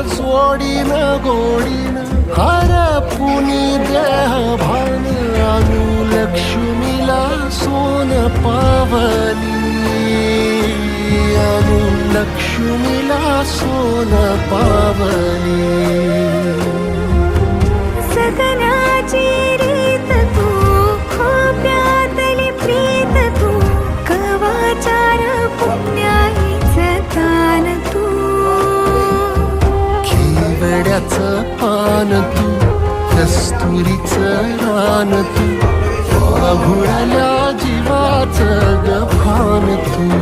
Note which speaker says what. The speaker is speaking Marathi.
Speaker 1: जोडीन गोडीन हरपुनी देह भान आणू लक्ष्मीला सोन पावली आणू लक्ष्मीला सोन पावली
Speaker 2: सगनाची रीत तू खोप्यातली प्रीत तू कवाचार पुण्याईचं तान तू
Speaker 1: केवड्याचं पान तू कस्तुरीचं रान तू आभुळल्या जीवाचं गभान तू